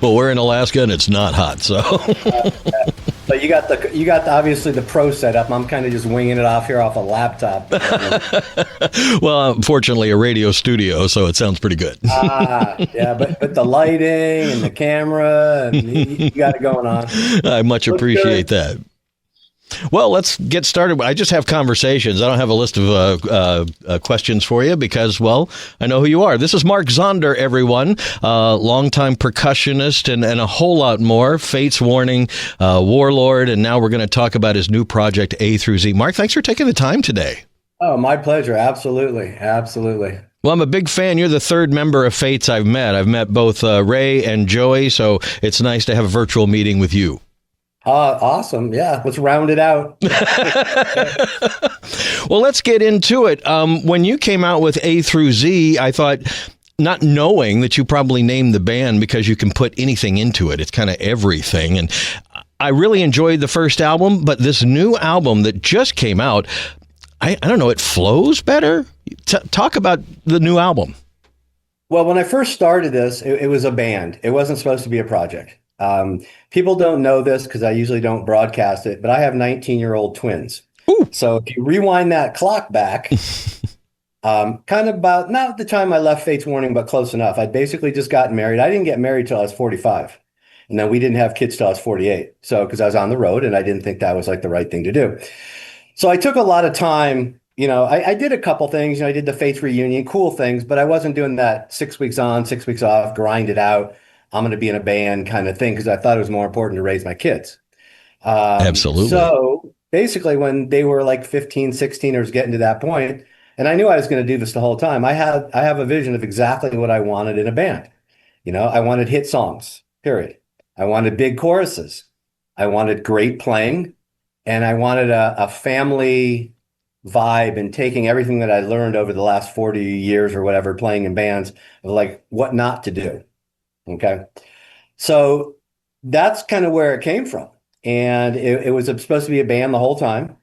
Well, we're in Alaska and it's not hot, so. But you got obviously the pro setup. I'm kind of just winging it off here off a laptop. Well, unfortunately, a radio studio, so it sounds pretty good. Yeah, but the lighting and the camera, and you got it going on. I much appreciate that. Well, let's get started. I just have conversations. I don't have a list of questions for you because, well, I know who you are. This is Mark Zonder, everyone, longtime percussionist and a whole lot more. Fates Warning, Warlord, and now we're going to talk about his new project, A through Z. Mark, thanks for taking the time today. Oh, my pleasure. Absolutely. Absolutely. Well, I'm a big fan. You're the third member of Fates I've met. I've met both Ray and Joey, so it's nice to have a virtual meeting with you. Awesome. Yeah, let's round it out. Well, let's get into it. When you came out with A through Z, I thought, not knowing that you probably named the band because you can put anything into it. It's kind of everything. And I really enjoyed the first album, but this new album that just came out, I don't know, it flows better? Talk about the new album. Well, when I first started this, it was a band. It wasn't supposed to be a project. People don't know this because I usually don't broadcast it, but I have 19-year-old twins. Ooh. So if you rewind that clock back, kind of about, not the time I left Fates Warning, but close enough. I'd basically just gotten married. I didn't get married till I was 45. And then we didn't have kids till I was 48. So, because I was on the road and I didn't think that was like the right thing to do. So I took a lot of time. I did a couple things. I did the Fates reunion, cool things, but I wasn't doing that 6 weeks on, 6 weeks off, grind it out. I'm going to be in a band kind of thing because I thought it was more important to raise my kids. Absolutely. So basically when they were like 15, 16 or was getting to that point, and I knew I was going to do this the whole time, I have a vision of exactly what I wanted in a band. I wanted hit songs, period. I wanted big choruses. I wanted great playing, and I wanted a family vibe and taking everything that I learned over the last 40 years or whatever playing in bands of like what not to do. Okay. So that's kind of where it came from. And it was supposed to be a band the whole time.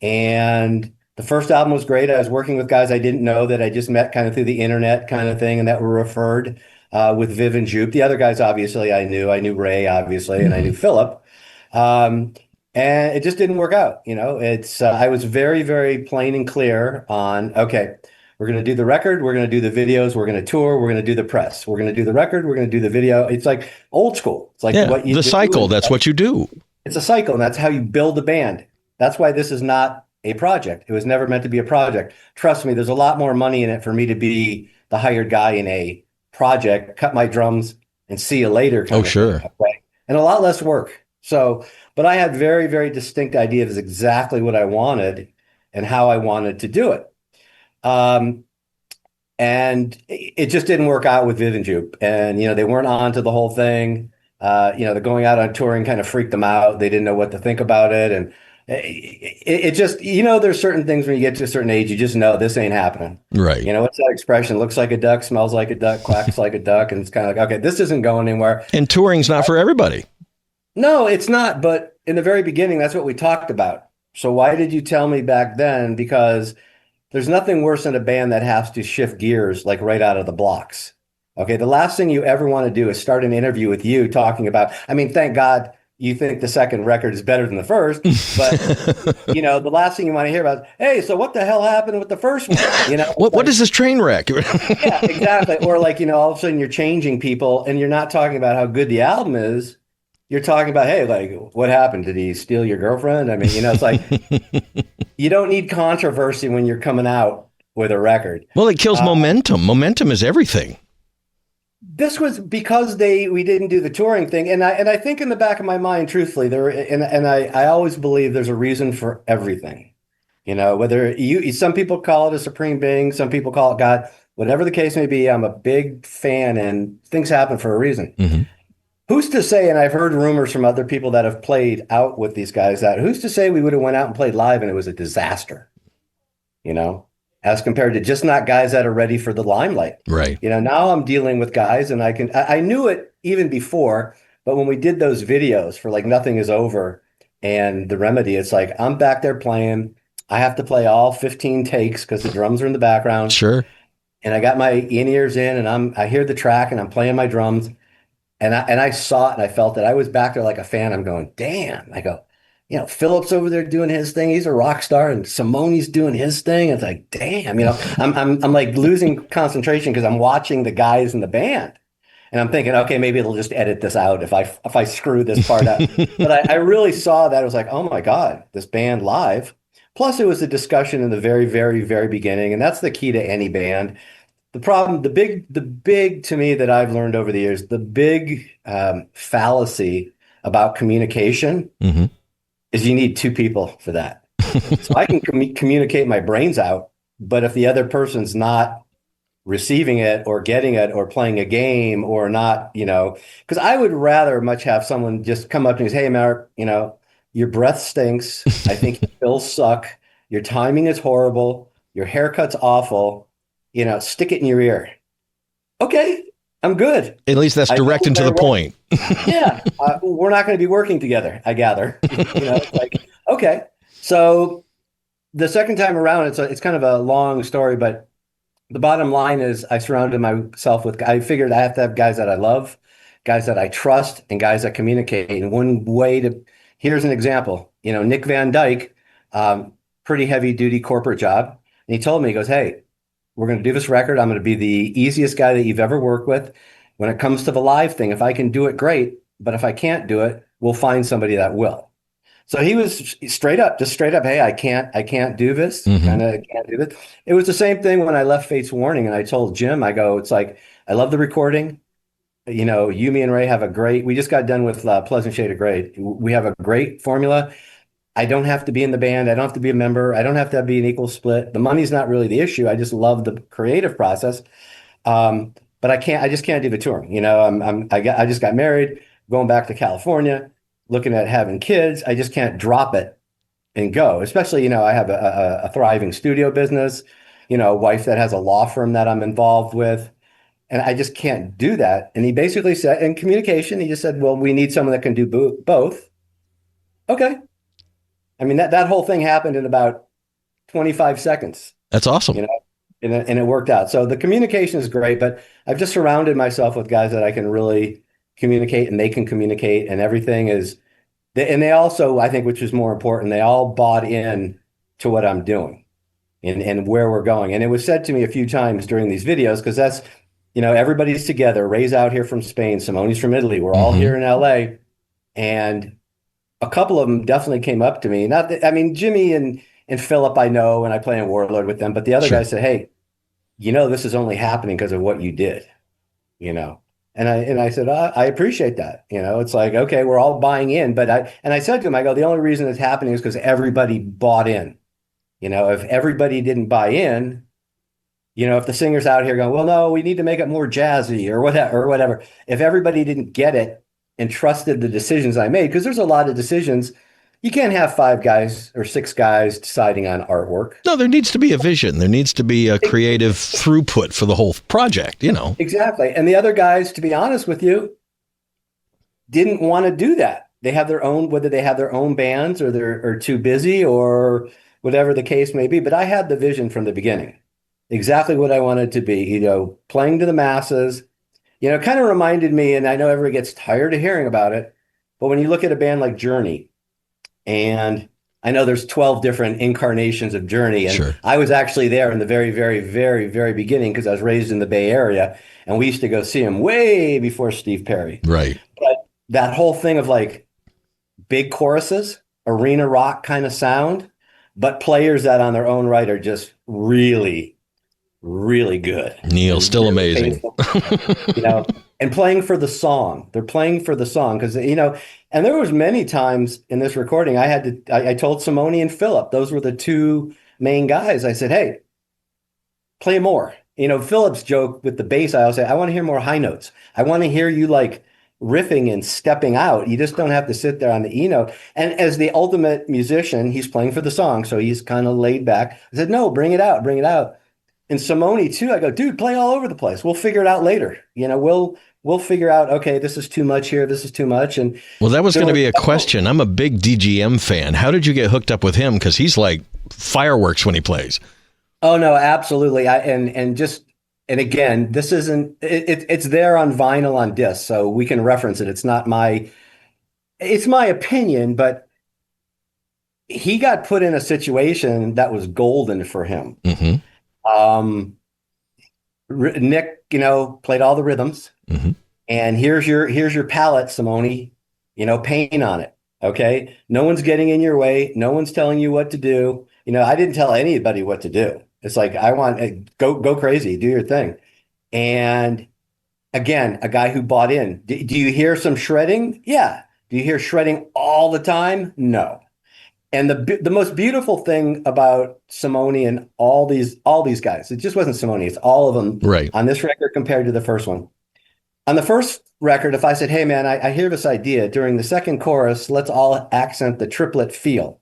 And the first album was great. I was working with guys I didn't know that I just met kind of through the internet kind of thing and that were referred with Viv and Jupe. The other guys, obviously, I knew Ray, obviously, and I knew Philip. And it just didn't work out. I was very, very plain and clear on, okay, we're going to do the record. We're going to do the videos. We're going to tour. We're going to do the press. We're going to do the record. We're going to do the video. It's like old school. It's like what you do. The cycle. That's what you do. It's a cycle, and that's how you build a band. That's why this is not a project. It was never meant to be a project. Trust me, there's a lot more money in it for me to be the hired guy in a project, cut my drums, and see you later. Oh, sure. And a lot less work. So, but I had very, very distinct ideas of exactly what I wanted and how I wanted to do it. And it just didn't work out with Viv and Jupe. And, they weren't on to the whole thing. The going out on touring kind of freaked them out. They didn't know what to think about it. And it just, there's certain things when you get to a certain age, you just know this ain't happening. Right. What's that expression? Looks like a duck, smells like a duck, quacks like a duck. And it's kind of like, okay, this isn't going anywhere. And touring's not for everybody. No, it's not. But in the very beginning, that's what we talked about. So why did you tell me back then? Because there's nothing worse than a band that has to shift gears like right out of the blocks. Okay, the last thing you ever want to do is start an interview with you talking about, thank God you think the second record is better than the first, but the last thing you want to hear about is, hey, so what the hell happened with the first one? What is this train wreck? Yeah, exactly. Or all of a sudden you're changing people and you're not talking about how good the album is. You're talking about, hey, like, what happened? Did he steal your girlfriend? It's like, you don't need controversy when you're coming out with a record. Well, it kills momentum. Momentum is everything. This was because we didn't do the touring thing. And I think in the back of my mind, truthfully, I always believe there's a reason for everything. Whether some people call it a supreme being, some people call it God, whatever the case may be, I'm a big fan and things happen for a reason. Mm-hmm. Who's to say, and I've heard rumors from other people that have played out with these guys, that who's to say we would have went out and played live and it was a disaster, as compared to just not guys that are ready for the limelight. Right. Now I'm dealing with guys and I knew it even before, but when we did those videos for like Nothing Is Over and The Remedy, it's like, I'm back there playing. I have to play all 15 takes because the drums are in the background. Sure. And I got my in-ears in and I hear the track and I'm playing my drums. And I saw it and I felt it. I was back there like a fan. I'm going, damn. I go, Philip's over there doing his thing. He's a rock star, and Simone's doing his thing. It's like, damn, I'm like losing concentration because I'm watching the guys in the band. And I'm thinking, okay, maybe it'll just edit this out if I screw this part up. But I really saw that. I was like, oh my God, this band live. Plus, it was a discussion in the very, very, very beginning, and that's the key to any band. The problem, the big to me that I've learned over the years, the big fallacy about communication is you need two people for that. So I can communicate my brains out, but if the other person's not receiving it or getting it or playing a game or not, because I would rather much have someone just come up to me and say, hey, Mark, your breath stinks. I think your pills suck. Your timing is horrible. Your haircut's awful. Stick it in your ear. Okay, I'm good. At least that's direct and to the point. Yeah, we're not going to be working together, I gather. It's like, okay. So the second time around, it's kind of a long story, but the bottom line is I surrounded myself with, I figured I have to have guys that I love, guys that I trust, and guys that communicate. And here's an example. Nick Van Dyke, pretty heavy duty corporate job. And he told me, he goes, hey, we're going to do this record. I'm going to be the easiest guy that you've ever worked with. When it comes to the live thing, if I can do it, great. But if I can't do it, we'll find somebody that will. So he was straight up, hey, I can't do this. Kind of can't do this. It was the same thing when I left Fates Warning, and I told Jim, I go, it's like, I love the recording. Me and Ray we just got done with Pleasant Shade of Grey. We have a great formula. I don't have to be in the band. I don't have to be a member. I don't have to be an equal split. The money's not really the issue. I just love the creative process. But I just can't do the touring. I just got married, going back to California, looking at having kids. I just can't drop it and go, especially, I have a thriving studio business, a wife that has a law firm that I'm involved with. And I just can't do that. And he basically said, in communication, he just said, well, we need someone that can do both. Okay. I mean, that whole thing happened in about 25 seconds. That's awesome. And it worked out. So the communication is great, but I've just surrounded myself with guys that I can really communicate and they can communicate, and everything is, and they also, I think, which is more important, they all bought in to what I'm doing and where we're going. And it was said to me a few times during these videos, because that's, everybody's together. Ray's out here from Spain. Simone's from Italy. We're all here in LA. And a couple of them definitely came up to me. Jimmy and Philip, I know, and I play in Warlord with them, but the other guys said, hey, this is only happening because of what you did, And I said, I appreciate that. It's like, okay, we're all buying in. But I said to him, I go, the only reason it's happening is because everybody bought in. If everybody didn't buy in, if the singer's out here going, well, no, we need to make it more jazzy or whatever. If everybody didn't get it and trusted the decisions I made, because there's a lot of decisions. You can't have 5 guys or 6 guys deciding on artwork. No, there needs to be a vision. There needs to be a creative throughput for the whole project, Exactly. And the other guys, to be honest with you, didn't want to do that. They have their own, whether they have their own bands or they're too busy or whatever the case may be. But I had the vision from the beginning, exactly what I wanted to be, playing to the masses. It kind of reminded me, and I know everybody gets tired of hearing about it, but when you look at a band like Journey, and I know there's 12 different incarnations of Journey. And sure. I was actually there in the very, very, very, very beginning because I was raised in the Bay Area, and we used to go see him way before Steve Perry. Right. But that whole thing of like big choruses, arena rock kind of sound, but players that on their own right are just really, really good. Neil's still really amazing. And playing for the song. They're playing for the song because, and there was many times in this recording I told Simone and Philip, those were the 2 main guys. I said, hey, play more. Philip's joke with the bass, I always say, I want to hear more high notes. I want to hear you like riffing and stepping out. You just don't have to sit there on the E note. And as the ultimate musician, he's playing for the song. So he's kind of laid back. I said, no, bring it out, bring it out. And Simone too, I go, dude, play all over the place. We'll figure it out later. We'll figure out, okay, this is too much here. This is too much. And well, that was going to be a question. I'm a big DGM fan. How did you get hooked up with him? Because he's like fireworks when he plays. Oh no, absolutely. And just and again, this isn't it's there on vinyl on disc, so we can reference it. It's my opinion, but he got put in a situation that was golden for him. Mm-hmm. Um, Nick, played all the rhythms, Mm-hmm. and here's your palette, Simone. Paint on it. Okay, no one's getting in your way. No one's telling you what to do. I didn't tell anybody what to do. It's like I want go crazy, do your thing. And again, a guy who bought in. Do you hear some shredding? Yeah. Do you hear shredding all the time? No. And the most beautiful thing about Simone and all these guys, it just wasn't Simone, it's all of them Right. on this record compared to the first one. On the first record, if I said, "Hey man, I hear this idea during the second chorus, let's all accent the triplet feel."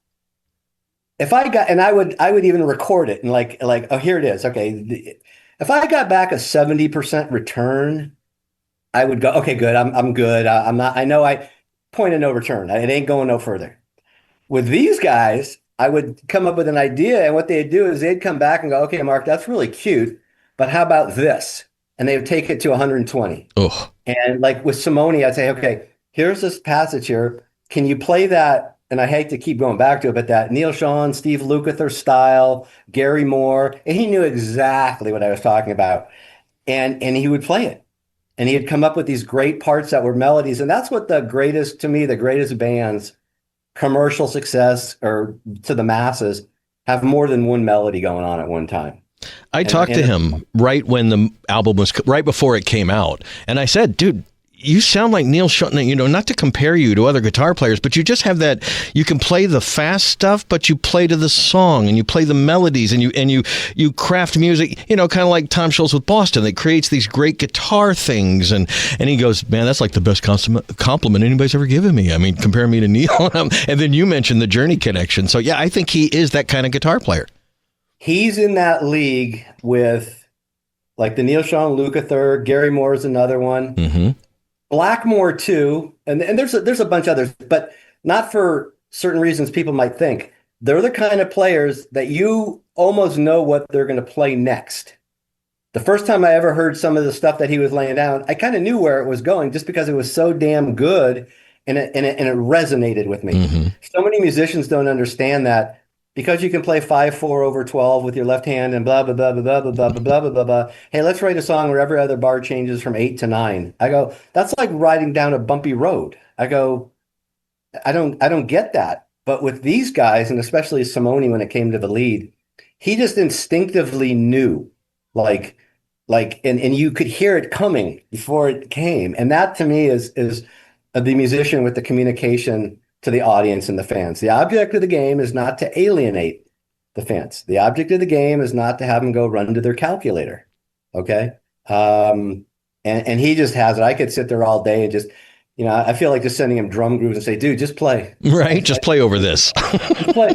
If I got, and I would even record it and like, oh, here it is. Okay. If I got back a 70% return, I would go, okay, good. I'm good. I'm not, I know point of no return. It ain't going no further. With these guys, I would come up with an idea, and what they'd do is they'd come back and go, "Okay, Mark, that's really cute, but how about this?" And they would take it to 120. Oh, And like with Simone, I'd say, "Okay, here's this passage here. Can you play that?" And I hate to keep going back to it, but that Neil Schon, Steve Lukather style, Gary Moore, and he knew exactly what I was talking about. And he would play it. And he had come up with these great parts that were melodies. And that's what to me, the greatest bands, commercial success or to the masses, have more than one melody going on at one time. I talked to him right when the album was right before it came out, and I said, "Dude, you sound like Neil Schon, not to compare you to other guitar players, but you just have that, you can play the fast stuff, but you play to the song and you play the melodies and you craft music, kind of like Tom Scholz with Boston that creates these great guitar things." And he goes, "Man, that's like the best compliment anybody's ever given me. I mean, comparing me to Neil." And then you mentioned the Journey connection. So yeah, I think he is that kind of guitar player. He's in that league with like the Neil Schon, Lukather, Gary Moore is another one. Mm-hmm. Blackmore too, and there's a bunch of others, but not for certain reasons people might think. They're the kind of players that you almost know what they're going to play next. The first time I ever heard some of the stuff that he was laying down, I kind of knew where it was going just because it was so damn good and it resonated with me. Mm-hmm. So many musicians don't understand that because you can play 5/4 over 12 with your left hand and blah blah blah blah blah blah blah blah blah blah blah. Hey, let's write a song where every other bar changes from 8 to 9. I go, that's like riding down a bumpy road. I go, I don't get that. But with these guys, and especially Simone, when it came to the lead, he just instinctively knew, and you could hear it coming before it came. And that to me is the musician with the communication to the audience and the fans. The object of the game is not to alienate the fans. The object of the game is not to have them go run to their calculator. Okay. And he just has it. I could sit there all day and just, I feel like just sending him drum grooves and say, "Dude, just play." Right. Just play over this.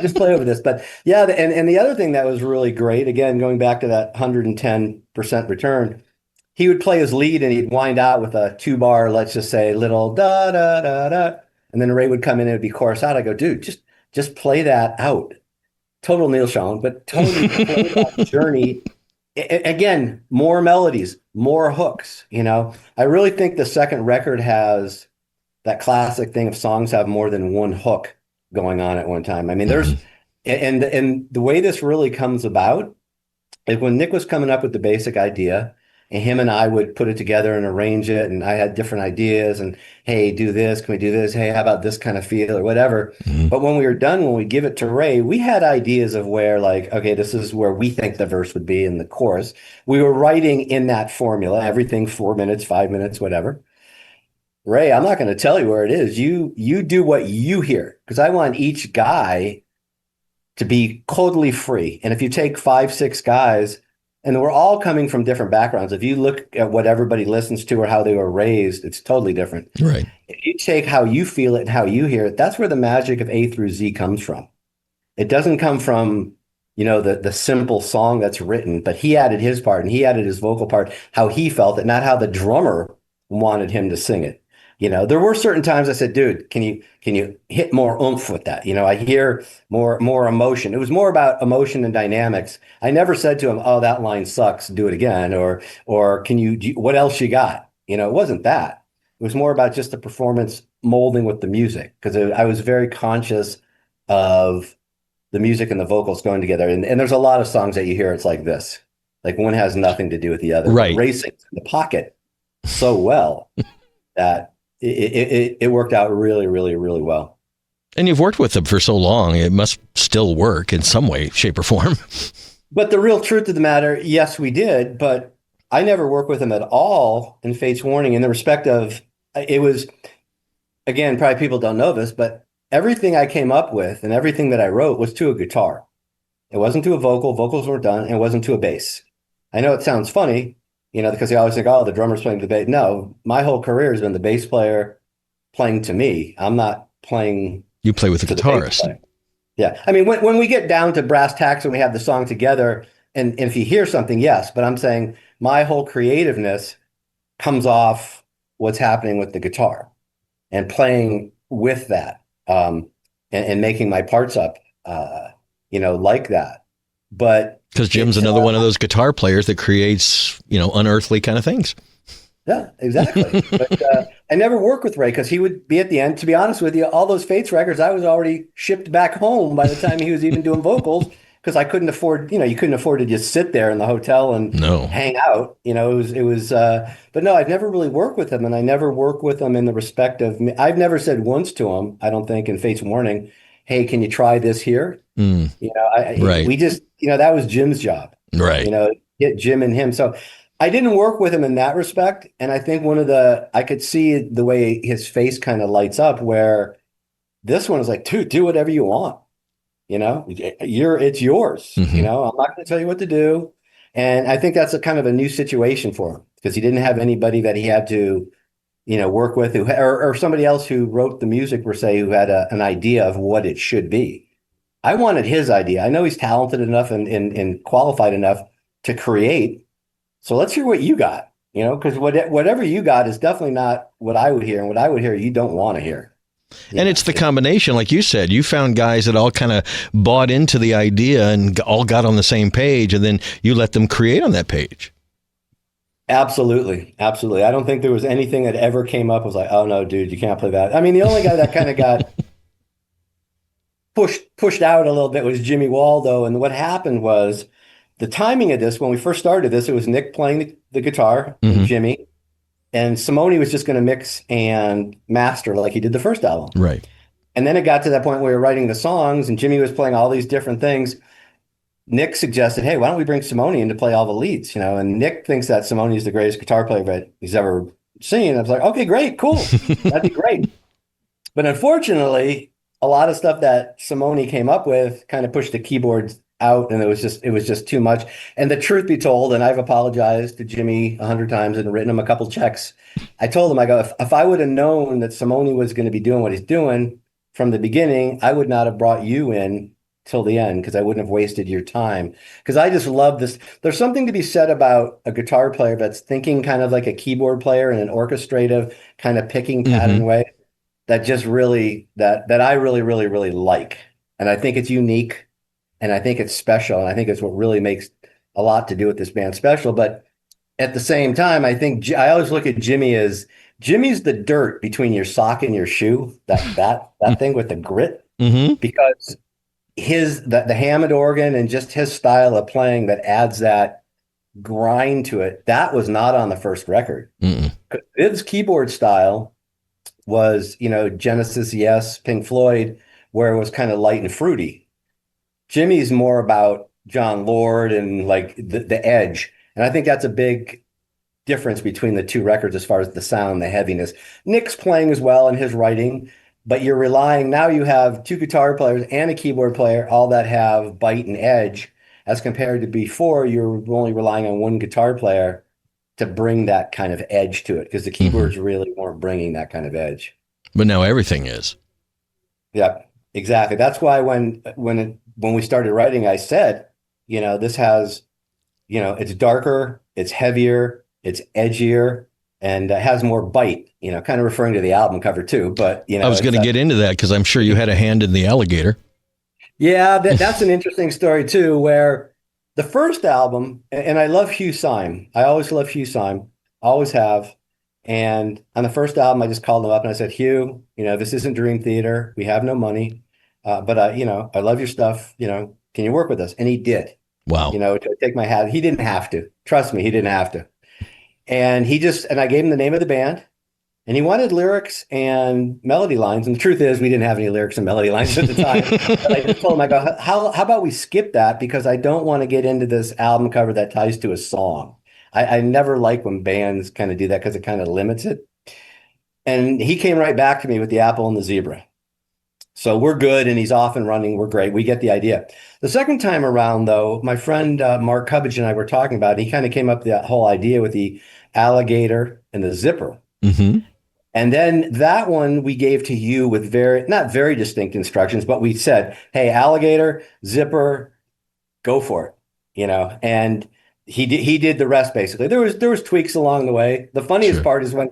just play over this. But yeah. And the other thing that was really great, again, going back to that 110% return, he would play his lead and he'd wind out with a 2-bar, let's just say little da, da, da, da. And then Ray would come in and it would be chorus out. I go, "Dude, just play that out." Total Neil Schon, but totally play that Journey. Again, more melodies, more hooks. I really think the second record has that classic thing of songs have more than one hook going on at one time. I mean, there's and the way this really comes about is when Nick was coming up with the basic idea. And him and I would put it together and arrange it. And I had different ideas and, "Hey, do this. Can we do this? Hey, how about this kind of feel or whatever?" Mm-hmm. But when we were done, when we give it to Ray, we had ideas of where okay, this is where we think the verse would be in the chorus. We were writing in that formula, everything 4 minutes, 5 minutes, whatever. Ray, I'm not going to tell you where it is. You do what you hear, because I want each guy to be totally free. And if you take 5, 6 guys, and we're all coming from different backgrounds. If you look at what everybody listens to or how they were raised, it's totally different. Right. If you take how you feel it and how you hear it, that's where the magic of A through Z comes from. It doesn't come from, the simple song that's written, but he added his part and he added his vocal part, how he felt it, not how the drummer wanted him to sing it. There were certain times I said, dude, can you hit more oomph with that? I hear more emotion. It was more about emotion and dynamics. I never said to him, oh, that line sucks, do it again, or what else you got? It wasn't that. It was more about just the performance molding with the music, because I was very conscious of the music and the vocals going together. And there's a lot of songs that you hear, it's like this. Like one has nothing to do with the other. Right. Racing in the pocket so well that it worked out really, really, really well. And you've worked with them for so long, it must still work in some way, shape, or form. But the real truth of the matter, yes, we did, but I never worked with him at all in Fate's Warning in the respect of, it was, again, probably people don't know this, but everything I came up with and everything that I wrote was to a guitar. It wasn't to a vocal. Vocals weren't done, and it wasn't to a bass. I know it sounds funny, because they always think, oh, the drummer's playing the bass. No, my whole career has been the bass player playing to me. I'm not playing. You play with the guitarist. Yeah. I mean, when we get down to brass tacks and we have the song together, and if you hear something, yes, but I'm saying my whole creativeness comes off what's happening with the guitar and playing with that, and making my parts up, like that. But because Jim's another one of those guitar players that creates, unearthly kind of things. Yeah, exactly. But I never worked with Ray because he would be at the end. To be honest with you, all those Fates records, I was already shipped back home by the time he was even doing vocals, because I couldn't afford, you couldn't afford to just sit there in the hotel and hang out. It was, but no, I've never really worked with him, and I never worked with him in the respect of, I've never said once to him, I don't think, in Fates Warning, hey, can you try this here? Right. We just, that was Jim's job. Right. Get Jim and him. So I didn't work with him in that respect. And I think I could see the way his face kind of lights up, where this one is like, dude, do whatever you want. It's yours. Mm-hmm. I'm not going to tell you what to do. And I think that's a kind of a new situation for him, because he didn't have anybody that he had to, work with, or somebody else who wrote the music, per se, who had an idea of what it should be. I wanted his idea. I know he's talented enough and qualified enough to create. So let's hear what you got, because whatever you got is definitely not what I would hear. And what I would hear, you don't want to hear. And it's the combination, like you said, you found guys that all kind of bought into the idea and all got on the same page, and then you let them create on that page. Absolutely. Absolutely. I don't think there was anything that ever came up was like, oh no, dude, you can't play that. I mean, the only guy that kind of got pushed out a little bit was Jimmy Waldo. And what happened was, the timing of this, when we first started this, it was Nick playing the guitar, Mm-hmm. and Jimmy, and Simone was just going to mix and master like he did the first album. Right. And then it got to that point where we were writing the songs, and Jimmy was playing all these different things. Nick suggested, hey, why don't we bring Simone in to play all the leads? And Nick thinks that Simone is the greatest guitar player that he's ever seen. I was like, okay, great, cool. That'd be great. But unfortunately, a lot of stuff that Simone came up with kind of pushed the keyboards out, and it was just too much. And the truth be told, and I've apologized to Jimmy 100 times and written him a couple checks. I told him, I go, if I would have known that Simone was going to be doing what he's doing from the beginning, I would not have brought you in till the end, because I wouldn't have wasted your time. Because I just love this. There's something to be said about a guitar player that's thinking kind of like a keyboard player in an orchestrative kind of picking pattern Mm-hmm. way, that just really, that I really, really, really like. And I think it's unique, and I think it's special, and I think it's what really makes a lot to do with this band special. But at the same time, I think I always look at Jimmy as, Jimmy's the dirt between your sock and your shoe, that thing with the grit. Mm-hmm. Because the Hammond organ and just his style of playing that adds that grind to it, that was not on the first record. Viv's keyboard style was, Genesis, yes, Pink Floyd, where it was kind of light and fruity. Jimmy's more about John Lord and like the edge. And I think that's a big difference between the two records as far as the sound, the heaviness. Nick's playing as well in his writing, but you're relying, now you have two guitar players and a keyboard player, all that have bite and edge, as compared to before, you're only relying on one guitar player to bring that kind of edge to it, because the keyboards really weren't bringing that kind of edge. But now everything is. Yeah, exactly. That's why when we started writing, I said, this has, it's darker, it's heavier, it's edgier, and has more bite, kind of referring to the album cover too. But, I was going to get into that because I'm sure you had a hand in the alligator. Yeah, that's an interesting story too, where the first album, and I love Hugh Syme. I always love Hugh Syme, always have. And on the first album, I just called him up and I said, Hugh, this isn't Dream Theater. We have no money, but I love your stuff. Can you work with us? And he did. Wow. To take my hat. He didn't have to. Trust me, he didn't have to. And I gave him the name of the band. And he wanted lyrics and melody lines. And the truth is, we didn't have any lyrics and melody lines at the time. But I just told him, I go, how about we skip that? Because I don't want to get into this album cover that ties to a song. I never like when bands kind of do that because it kind of limits it. And he came right back to me with the apple and the zebra. So we're good, and he's off and running. We're great. We get the idea. The second time around, though, my friend Mark Cubbage and I were talking about it. He kind of came up with that whole idea with the alligator and the zipper. Mm-hmm. And then that one we gave to you with not very distinct instructions, but we said, hey, alligator, zipper, go for it, and he did the rest basically. There was tweaks along the way. The funniest part is when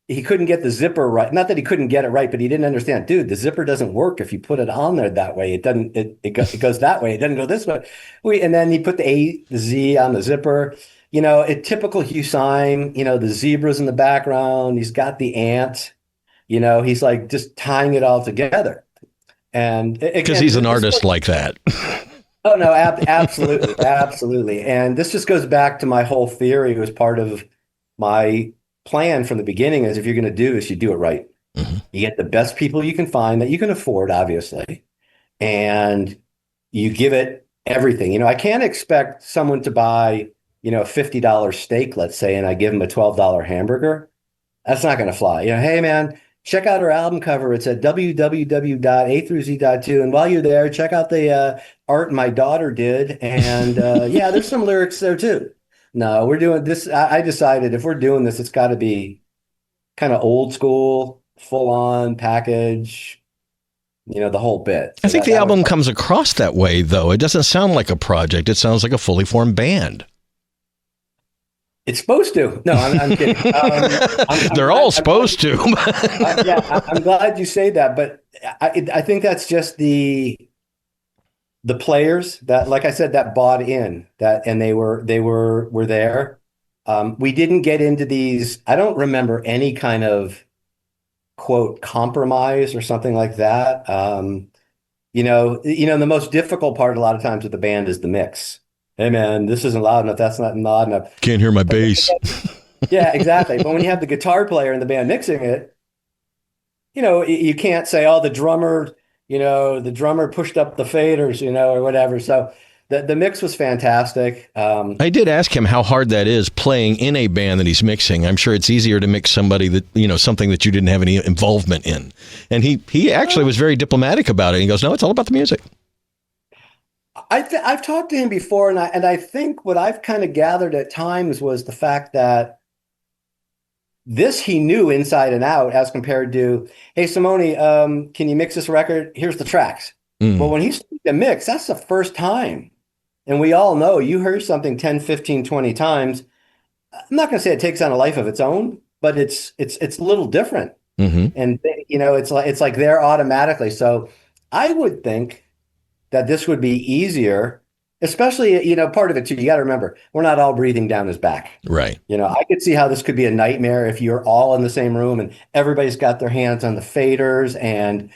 he couldn't get the zipper right. Not that he couldn't get it right, but he didn't understand, dude, the zipper doesn't work if you put it on there that way. It doesn't, it goes that way. It doesn't go this way. And then he put the Z on the zipper. Typical Hugh Syme, the zebras in the background. He's got the ant, he's like just tying it all together. And because he's an artist like that. Oh, no, absolutely. Absolutely. And this just goes back to my whole theory. It was part of my plan from the beginning is if you're going to do this, you do it right. Mm-hmm. You get the best people you can find that you can afford, obviously, and you give it everything. I can't expect someone to buy a $50 steak, let's say, and I give them a $12 hamburger. That's not going to fly. Hey, man, check out our album cover. It's at www.a-z.2. And while you're there, check out the art my daughter did. And yeah, there's some lyrics there too. No, we're doing this. I decided if we're doing this, it's got to be kind of old school, full on package, the whole bit. So I think the album comes across that way, though. It doesn't sound like a project. It sounds like a fully formed band. It's supposed to. No, I'm kidding. They're all supposed to. Yeah, I'm glad you say that, but I think that's just the players that, like I said, that bought in that, and they were there. We didn't get into these. I don't remember any kind of quote compromise or something like that. The most difficult part a lot of times with the band is the mix. Hey man, this isn't loud enough. That's not loud enough. Can't hear my bass. Yeah, exactly. But when you have the guitar player in the band mixing it, you can't say, oh, the drummer pushed up the faders, or whatever. So the mix was fantastic. I did ask him how hard that is playing in a band that he's mixing. I'm sure it's easier to mix somebody that, something that you didn't have any involvement in. And he actually was very diplomatic about it. He goes, no, it's all about the music. I've talked to him before, and I think what I've kind of gathered at times was the fact that this he knew inside and out as compared to, hey, Simone, can you mix this record? Here's the tracks. Well, when he's the mix, that's the first time. And we all know you heard something 10, 15, 20 times. I'm not going to say it takes on a life of its own, but it's a little different. Mm-hmm. And, it's like they're automatically. So I would think that this would be easier, especially, part of it too, you got to remember, we're not all breathing down his back. Right. I could see how this could be a nightmare if you're all in the same room and everybody's got their hands on the faders and,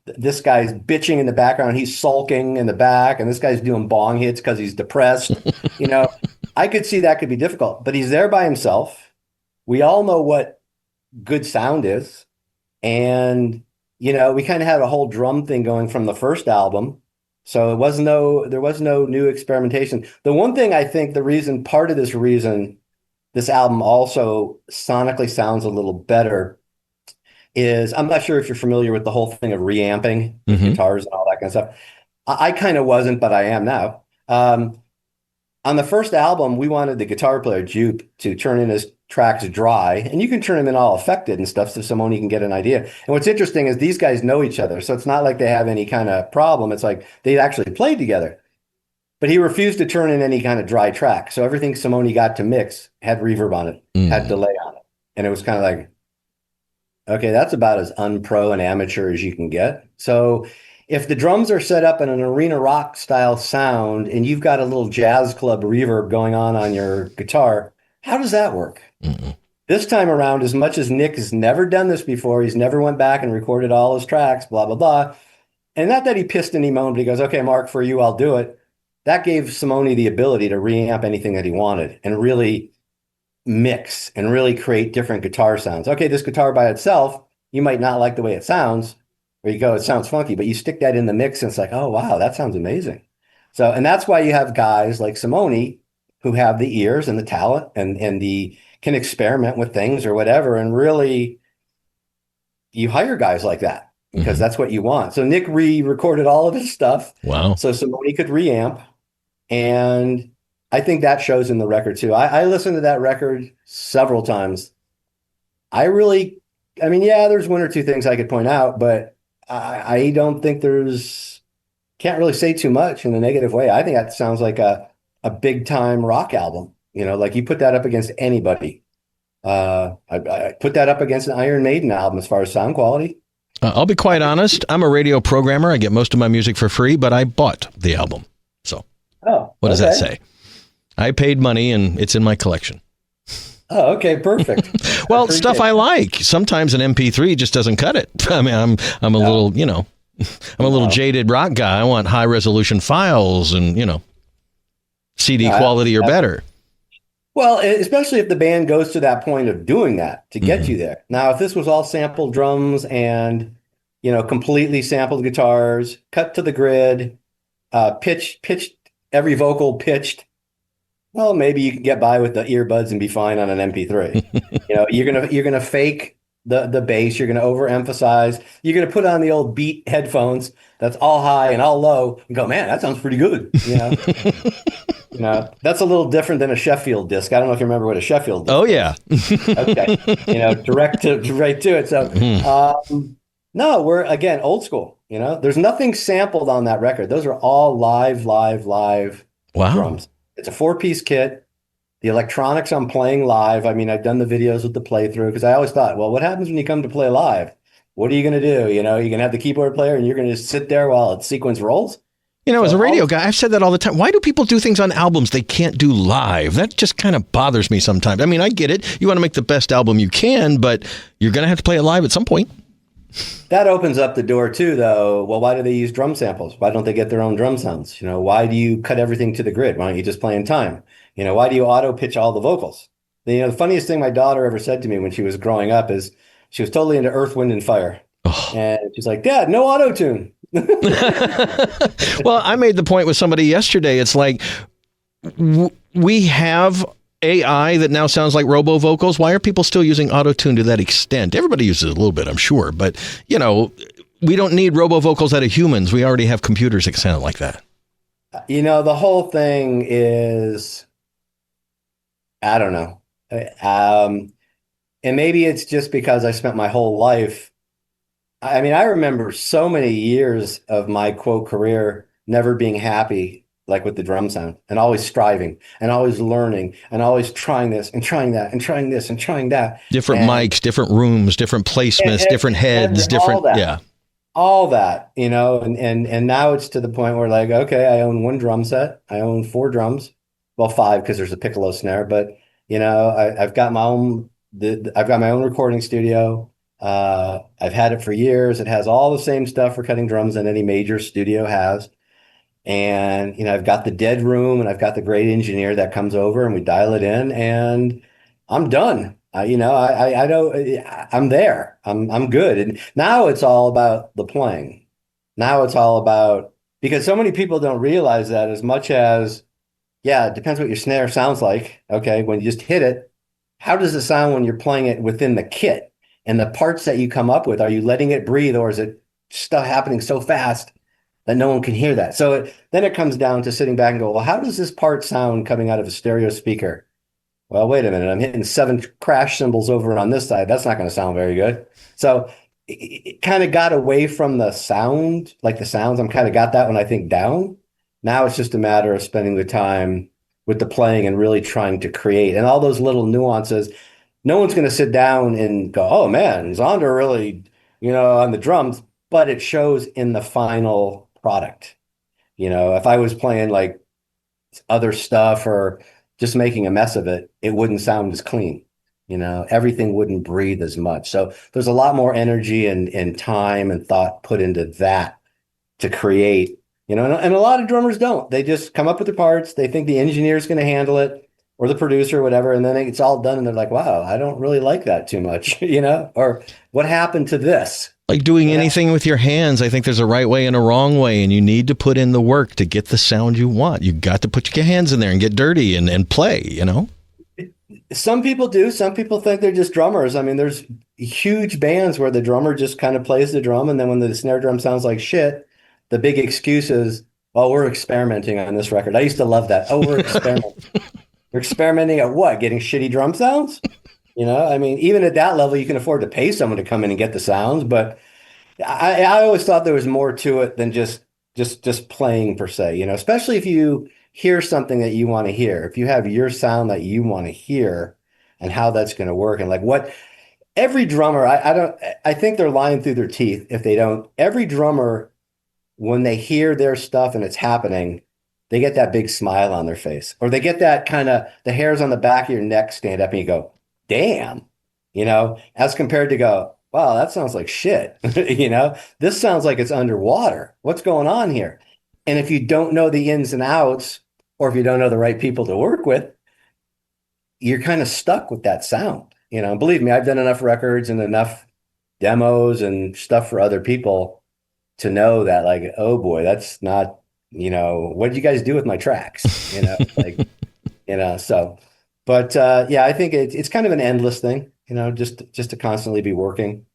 this guy's bitching in the background, he's sulking in the back, and this guy's doing bong hits because he's depressed. I could see that could be difficult, but he's there by himself. We all know what good sound is. And we kind of had a whole drum thing going from the first album. So there was no new experimentation. The one thing I think part of this reason this album also sonically sounds a little better is, I'm not sure if you're familiar with the whole thing of reamping guitars and all that kind of stuff. I kind of wasn't, but I am now. On the first album, we wanted the guitar player, Jupe, to turn in his tracks dry, and you can turn them in all affected and stuff so Simone can get an idea. And what's interesting is these guys know each other, so it's not like they have any kind of problem. It's like they actually played together. but he refused to turn in any kind of dry track. So everything Simone got to mix had reverb on it, had delay on it. And it was kind of like, okay, that's about as unpro and amateur as you can get. So if the drums are set up in an arena rock style sound and you've got a little jazz club reverb going on your guitar, how does that work? This time around, as much as Nick has never done this before, he's never went back and recorded all his tracks, blah, blah, blah. And not that he pissed and he moaned, but he goes, okay, Mark, for you, I'll do it. That gave Simone the ability to reamp anything that he wanted and really mix and really create different guitar sounds. Okay, this guitar by itself, you might not like the way it sounds, or you go, it sounds funky, but you stick that in the mix and it's like, oh, wow, that sounds amazing. So, and that's why you have guys like Simone who have the ears and the talent and the can experiment with things or whatever. And really, you hire guys like that because that's what you want. So Nick re-recorded all of his stuff. Wow. So Simone could reamp. And I think that shows in the record too. I listened to that record several times. I mean, yeah, there's one or two things I could point out, but I don't think can't really say too much in a negative way. I think that sounds like a big time rock album. You know, like you put that up against anybody. I put that up against an Iron Maiden album as far as sound quality. I'll be quite honest. I'm a radio programmer. I get most of my music for free, but I bought the album. So what does that say? I paid money and it's in my collection. Oh, okay, perfect. Well, stuff I like. Sometimes an MP3 just doesn't cut it. I mean, I'm a little, I'm a little jaded rock guy. I want high resolution files and, CD quality or better. Well, especially if the band goes to that point of doing that to get you there. Now, if this was all sampled drums and, completely sampled guitars, cut to the grid, pitched, every vocal pitched, well, maybe you can get by with the earbuds and be fine on an MP3. You're gonna fake the bass. You're gonna overemphasize. You're gonna put on the old Beat headphones that's all high and all low and go, man, that sounds pretty good. That's a little different than a Sheffield disc. I don't know if you remember what a Sheffield disc. Oh yeah. Okay. Direct to right to it. So no, we're again old school. There's nothing sampled on that record. Those are all live wow. drums. It's a 4-piece kit. The electronics I'm playing live. I mean, I've done the videos with the playthrough because I always thought, well, what happens when you come to play live? What are you going to do? You're going to have the keyboard player and you're going to just sit there while it sequence rolls? As a radio guy, I've said that all the time. Why do people do things on albums they can't do live? That just kind of bothers me sometimes. I mean, I get it. You want to make the best album you can, but you're going to have to play it live at some point. That opens up the door too, though. Well, why do they use drum samples? Why don't they get their own drum sounds? Why do you cut everything to the grid? Why don't you just play in time? Why do you auto pitch all the vocals? The funniest thing my daughter ever said to me when she was growing up is she was totally into Earth, Wind, and Fire. Oh. And she's like, Dad, no auto tune. Well, I made the point with somebody yesterday. It's like we have AI that now sounds like robo vocals. Why are people still using auto-tune to that extent? Everybody uses it a little bit, I'm sure, but we don't need robo vocals out of humans. We already have computers that sound like that. The whole thing is, I don't know. And maybe it's just because I spent my whole life. I mean, I remember so many years of my quote career never being happy, like with the drum sound, and always striving and always learning and always trying this and trying that and trying this and trying that. Different mics, different rooms, different placements, different heads, different, all that, and now it's to the point where like, okay, I own one drum set. I own 4 drums. Well, 5 because there's a piccolo snare, but I've got my own, I've got my own recording studio. I've had it for years. It has all the same stuff for cutting drums that any major studio has. And, I've got the dead room and I've got the great engineer that comes over and we dial it in and I'm done. I know I'm there. I'm good. And now it's all about the playing. Now it's all about, because so many people don't realize that as much as, it depends what your snare sounds like. Okay. When you just hit it, how does it sound when you're playing it within the kit and the parts that you come up with? Are you letting it breathe or is it stuff happening so fast that no one can hear that? So then it comes down to sitting back and go, well, how does this part sound coming out of a stereo speaker? Well, wait a minute. I'm hitting 7 crash cymbals over on this side. That's not going to sound very good. So it kind of got away from the sound, like the sounds. I'm kind of got that one, I think, down. Now it's just a matter of spending the time with the playing and really trying to create. And all those little nuances, no one's going to sit down and go, oh man, Zonder really, on the drums, but it shows in the final product. If I was playing like other stuff or just making a mess of it, it wouldn't sound as clean. Everything wouldn't breathe as much. So there's a lot more energy and time and thought put into that to create, and a lot of drummers don't. They just come up with the parts. They think the engineer's going to handle it or the producer or whatever. And then it's all done. And they're like, wow, I don't really like that too much, or what happened to this? Like doing anything with your hands, I think there's a right way and a wrong way, and you need to put in the work to get the sound you want. You got to put your hands in there and get dirty and play, Some people do. Some people think they're just drummers. I mean, there's huge bands where the drummer just kind of plays the drum, and then when the snare drum sounds like shit, the big excuse is, "Oh, we're experimenting on this record." I used to love that. Oh, we're experimenting. We're experimenting at what? Getting shitty drum sounds? I mean, even at that level, you can afford to pay someone to come in and get the sounds. But I always thought there was more to it than just playing per se. Especially if you hear something that you want to hear, if you have your sound that you want to hear, and how that's going to work, and like what every drummer, I think they're lying through their teeth if they don't. Every drummer, when they hear their stuff and it's happening, they get that big smile on their face, or they get that kind of the hairs on the back of your neck stand up and you go, damn, as compared to go, wow, that sounds like shit. This sounds like it's underwater. What's going on here? And if you don't know the ins and outs, or if you don't know the right people to work with, you're kind of stuck with that sound. Believe me, I've done enough records and enough demos and stuff for other people to know that, like, oh boy, that's not, what did you guys do with my tracks? So, but yeah, I think it's kind of an endless thing, just to constantly be working.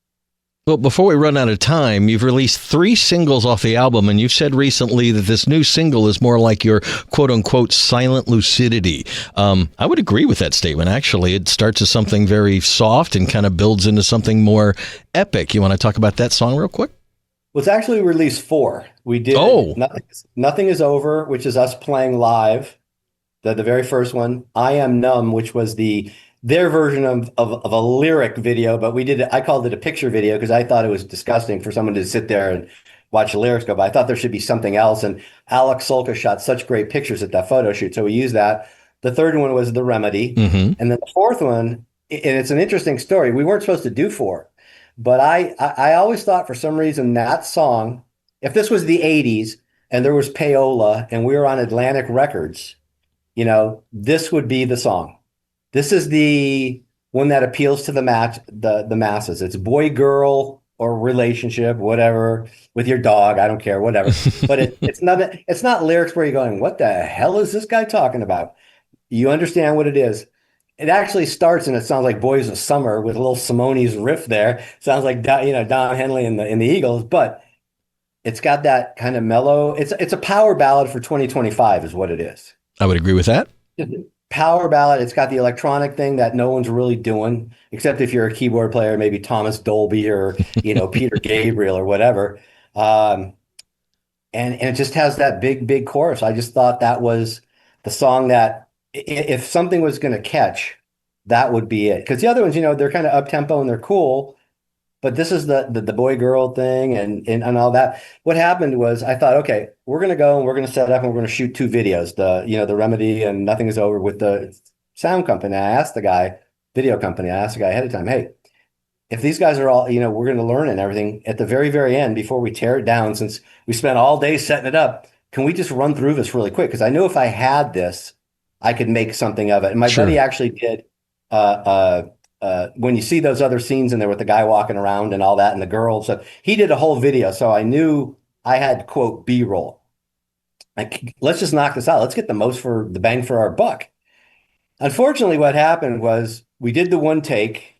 Well, before we run out of time, you've released 3 singles off the album, and you've said recently that this new single is more like your quote-unquote silent lucidity. I would agree with that statement, actually. It starts as something very soft and kind of builds into something more epic. You want to talk about that song real quick? Well, it's actually released 4. We did Nothing Is Over, which is us playing live, the very first one. I Am Numb, which was their version of a lyric video, but I called it a picture video because I thought it was disgusting for someone to sit there and watch the lyrics go by. I thought there should be something else. And Alex Solka shot such great pictures at that photo shoot. So we used that. The third one was The Remedy. Mm-hmm. And then the fourth one, and it's an interesting story. We weren't supposed to do 4, but I always thought for some reason that song, if this was the 80s and there was payola and we were on Atlantic Records, this would be the song. This is the one that appeals to the masses. It's boy, girl, or relationship, whatever, with your dog. I don't care, whatever. But it's not lyrics where you're going, what the hell is this guy talking about? You understand what it is. It actually starts and it sounds like Boys of Summer with a little Simone's riff there. Sounds like Don Henley in the Eagles, but it's got that kind of mellow. It's a power ballad for 2025 is what it is. I would agree with that. Power ballad. It's got the electronic thing that no one's really doing, except if you're a keyboard player, maybe Thomas Dolby or Peter Gabriel or whatever. And it just has that big chorus. I just thought that was the song that if something was going to catch, that would be it. Because the other ones, they're kind of up tempo and they're cool, but this is the boy girl thing and all that. What happened was I thought, okay, we're going to go and we're going to set up and we're going to shoot 2 videos, the Remedy and Nothing Is Over with the sound company. Video company, I asked the guy ahead of time, hey, if these guys are all, we're going to learn and everything at the very, very end before we tear it down, since we spent all day setting it up, can we just run through this really quick? Because I knew if I had this, I could make something of it. And my buddy actually did when you see those other scenes in there with the guy walking around and all that and the girl, so he did a whole video. So I knew I had, quote, B-roll. Like, let's just knock this out. Let's get the most for the bang for our buck. Unfortunately, what happened was we did the one take.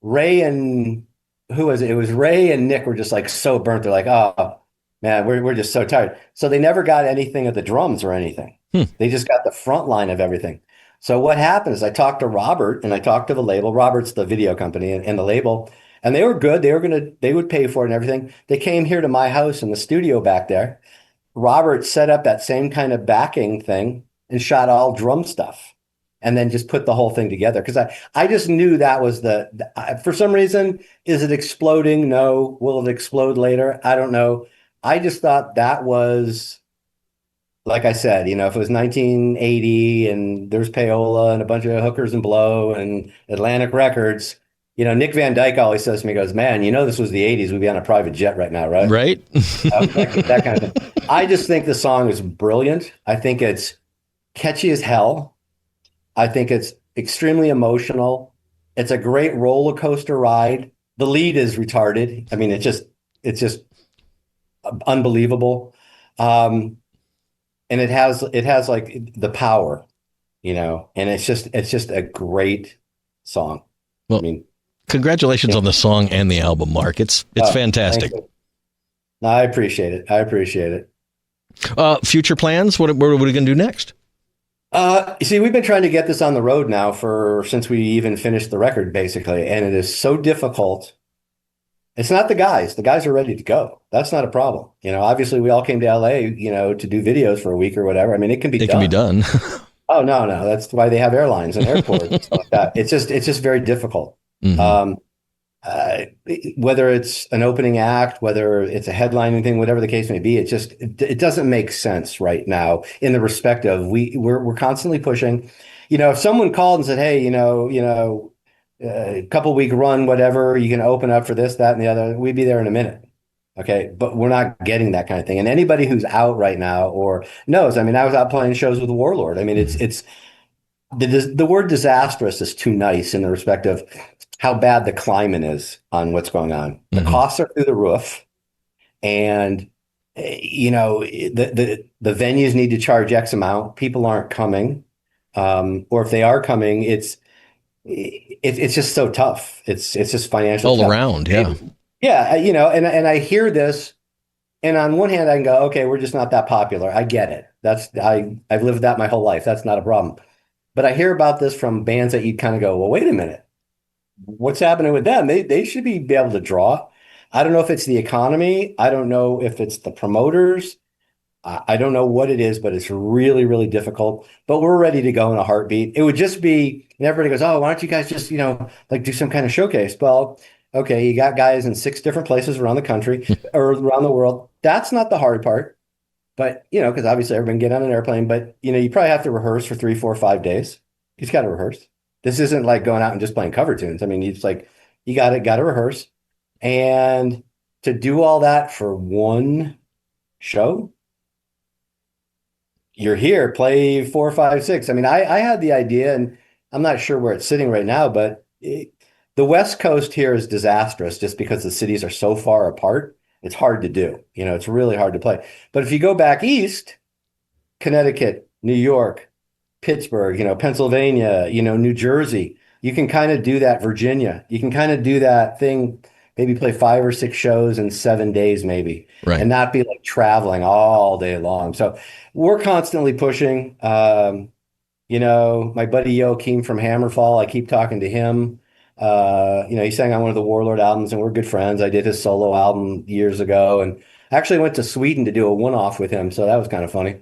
Ray and who was it? It was Ray and Nick were just like so burnt. They're like, oh man, we're just so tired. So they never got anything of the drums or anything. They just got the front line of everything. So what happened is I talked to Robert and I talked to the label. Robert's the video company and the label, and they were good. They would pay for it and everything. They came here to my house in the studio back there. Robert set up that same kind of backing thing and shot all drum stuff and then just put the whole thing together. Because I just knew that was for some reason, is it exploding? No. Will it explode later? I don't know. I just thought that was, like I said, if it was 1980 and there's payola and a bunch of hookers and blow and Atlantic Records, Nick Van Dyke always says to me, goes, man, this was the 80s. We'd be on a private jet right now, right? Right. That kind of thing. I just think the song is brilliant. I think it's catchy as hell. I think it's extremely emotional. It's a great roller coaster ride. The lead is retarded. I mean, it's just unbelievable. And it has like the power, and it's just a great song. Well, I mean, congratulations on the song and the album, Mark. It's fantastic. No, I appreciate it. Future plans? What are we going to do next? You see, we've been trying to get this on the road now since we even finished the record, basically, and it is so difficult. It's not the guys. The guys are ready to go. That's not a problem. Obviously we all came to LA, to do videos for a week or whatever. I mean, it can be done. Oh, no. That's why they have airlines and airports and stuff like that. It's just very difficult. Mm-hmm. Whether it's an opening act, whether it's a headlining thing, whatever the case may be, it doesn't make sense right now in the respect of we're constantly pushing. If someone called and said, hey, a couple week run, whatever, you can open up for this, that, and the other, we'd be there in a minute. Okay. But we're not getting that kind of thing. And anybody who's out right now or knows, I mean, I was out playing shows with Warlord. I mean, it's the word disastrous is too nice in the respect of how bad the climate is on what's going on. The costs are through the roof, and the venues need to charge X amount. People aren't coming, or if they are coming, it's just so tough. It's just financial all around. Yeah. Yeah. And I hear this, and on one hand I can go, okay, we're just not that popular. I get it. I've lived that my whole life. That's not a problem. But I hear about this from bands that you kind of go, well, wait a minute. What's happening with them? They should be able to draw. I don't know if it's the economy. I don't know if it's the promoters. I don't know what it is, but it's really, really difficult. But we're ready to go in a heartbeat. It would just be, and everybody goes, oh, why don't you guys just, like do some kind of showcase? Well, okay, you got guys in 6 different places around the country or around the world. That's not the hard part. But, because obviously everyone get on an airplane, but, you probably have to rehearse for 3, 4, 5 days. You just got to rehearse. This isn't like going out and just playing cover tunes. I mean, it's like, you got to rehearse. And to do all that for one show, you're here, play 4, 5, 6. I mean, I had the idea, and I'm not sure where it's sitting right now, but the West Coast here is disastrous just because the cities are so far apart. It's hard to do. It's really hard to play. But if you go back east, Connecticut, New York, Pittsburgh, Pennsylvania, New Jersey, you can kind of do that. Virginia, you can kind of do that thing, maybe play 5 or 6 shows in 7 days, maybe, right, and not be like traveling all day long. So we're constantly pushing. My buddy Joakim from Hammerfall, I keep talking to him. He sang on one of the Warlord albums, and we're good friends. I did his solo album years ago, and actually went to Sweden to do a one-off with him. So that was kind of funny.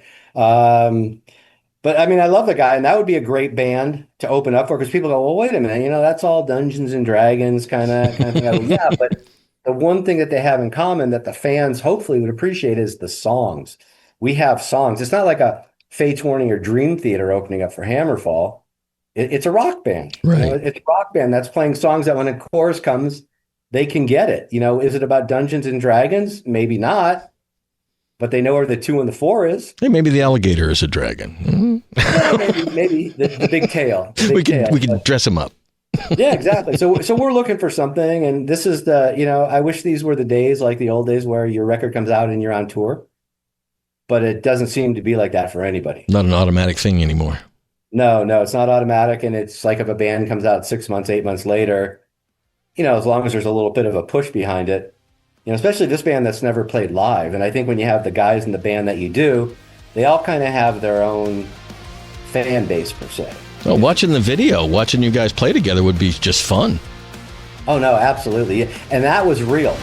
But I mean, I love the guy, and that would be a great band to open up for, because people go, well, wait a minute, that's all Dungeons and Dragons kind of thing. Go, yeah, but the one thing that they have in common that the fans hopefully would appreciate is the songs. We have songs. It's not like a Fates Warning or Dream Theater opening up for Hammerfall. It's a rock band. Right. It's a rock band that's playing songs that when a chorus comes, they can get it. Is it about Dungeons and Dragons? Maybe not. But they know where the 2 and the 4 is. Hey, maybe the alligator is a dragon. Mm-hmm. Yeah, maybe the big tail. We can dress him up. Yeah, exactly. So we're looking for something, and this is I wish these were the days like the old days where your record comes out and you're on tour. But it doesn't seem to be like that for anybody. Not an automatic thing anymore. No, it's not automatic, and it's like if a band comes out 6 months, 8 months later, as long as there's a little bit of a push behind it. Especially this band that's never played live. And I think when you have the guys in the band that you do, they all kind of have their own fan base, per se. Well, watching the video, watching you guys play together would be just fun. Oh, no, absolutely. And that was real.